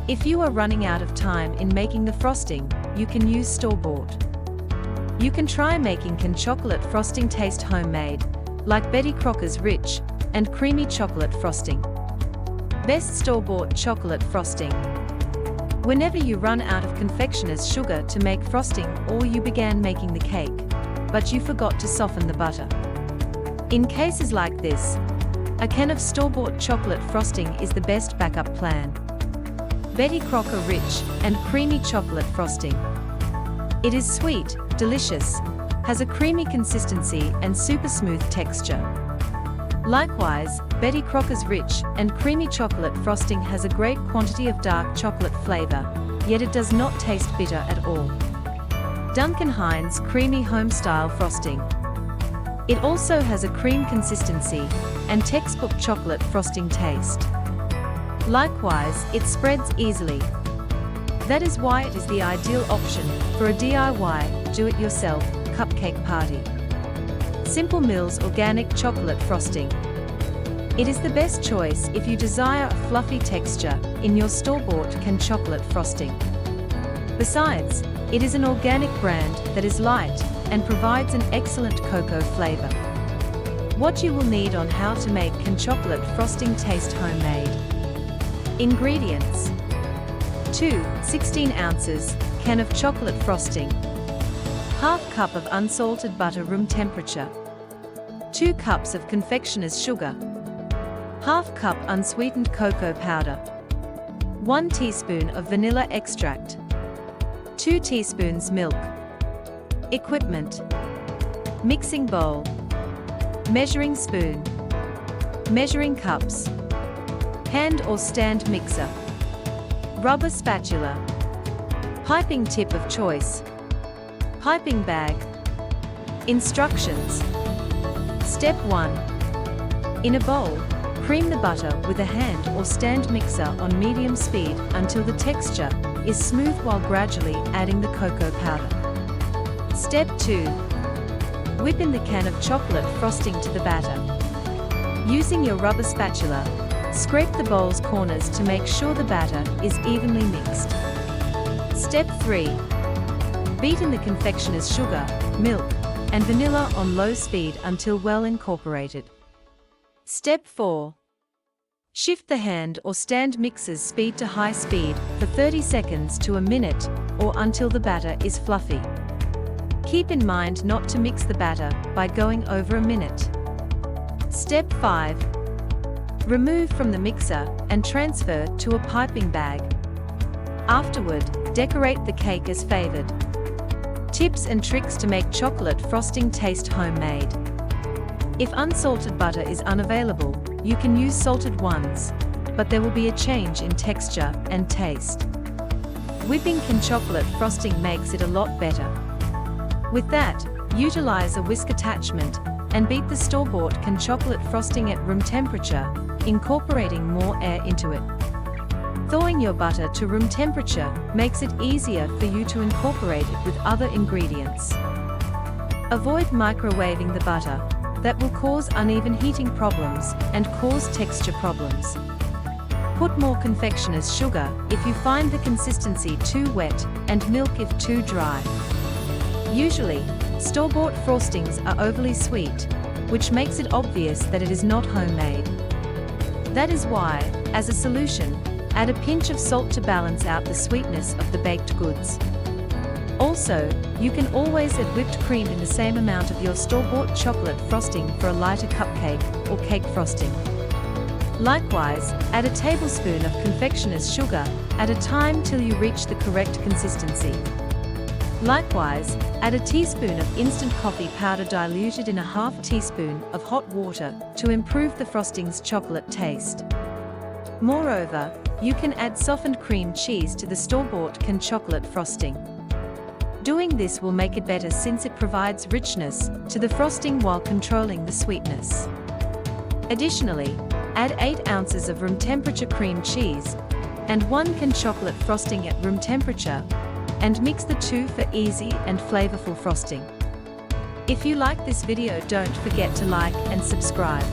If you are running out of time in making the frosting, you can use store-bought. You can try making chocolate frosting taste homemade, like Betty Crocker's rich and creamy chocolate frosting. Best store-bought chocolate frosting. Whenever you run out of confectioner's sugar to make frosting, or you began making the cake, but you forgot to soften the butter. In cases like this, a can of store-bought chocolate frosting is the best backup plan. Betty Crocker rich and creamy chocolate frosting. It is sweet, delicious, has a creamy consistency and super smooth texture. Likewise, Betty Crocker's rich and creamy chocolate frosting has a great quantity of dark chocolate flavor, yet it does not taste bitter at all. Duncan Hines creamy home-style frosting. It also has a cream consistency and textbook chocolate frosting taste. Likewise, it spreads easily. That is why it is the ideal option for a DIY, do-it-yourself, cupcake party. Simple Mills Organic Chocolate Frosting. It is the best choice if you desire a fluffy texture in your store-bought chocolate frosting. Besides, it is an organic brand that is light and provides an excellent cocoa flavor. What you will need on how to make chocolate frosting taste homemade. Ingredients: 2 16 ounces can of chocolate frosting, ½ cup of unsalted butter room temperature, 2 cups of confectioner's sugar, ½ cup unsweetened cocoa powder, 1 teaspoon of vanilla extract, 2 teaspoons milk. Equipment: mixing bowl, measuring spoon, measuring cups, hand or stand mixer, rubber spatula, piping tip of choice, piping bag. Instructions. Step 1. In a bowl, cream the butter with a hand or stand mixer on medium speed until the texture is smooth while gradually adding the cocoa powder. Step 2. Whip in the can of chocolate frosting to the batter. Using your rubber spatula, scrape the bowl's corners to make sure the batter is evenly mixed. Step 3. Beat in the confectioner's sugar, milk, and vanilla on low speed until well incorporated. Step 4. Shift the hand or stand mixer's speed to high speed for 30 seconds to a minute or until the batter is fluffy. Keep in mind not to mix the batter by going over a minute. Step 5. Remove from the mixer and transfer to a piping bag. Afterward, decorate the cake as favored. Tips and tricks to make chocolate frosting taste homemade. If unsalted butter is unavailable, you can use salted ones, but there will be a change in texture and taste. Whipping chocolate frosting makes it a lot better. With that, utilize a whisk attachment and beat the store-bought chocolate frosting at room temperature, incorporating more air into it. Thawing your butter to room temperature makes it easier for you to incorporate it with other ingredients. Avoid microwaving the butter. That will cause uneven heating problems and cause texture problems. Put more confectioner's sugar if you find the consistency too wet and milk if too dry. Usually, store-bought frostings are overly sweet, which makes it obvious that it is not homemade. That is why, as a solution, add a pinch of salt to balance out the sweetness of the baked goods. Also, you can always add whipped cream in the same amount of your store-bought chocolate frosting for a lighter cupcake or cake frosting. Likewise, add a tablespoon of confectioner's sugar at a time till you reach the correct consistency. Likewise, add a teaspoon of instant coffee powder diluted in a ½ teaspoon of hot water to improve the frosting's chocolate taste. Moreover, you can add softened cream cheese to the store-bought chocolate frosting. Doing this will make it better since it provides richness to the frosting while controlling the sweetness. Additionally, add 8 ounces of room temperature cream cheese and 1 chocolate frosting at room temperature, and mix the two for easy and flavorful frosting. If you like this video, don't forget to like and subscribe.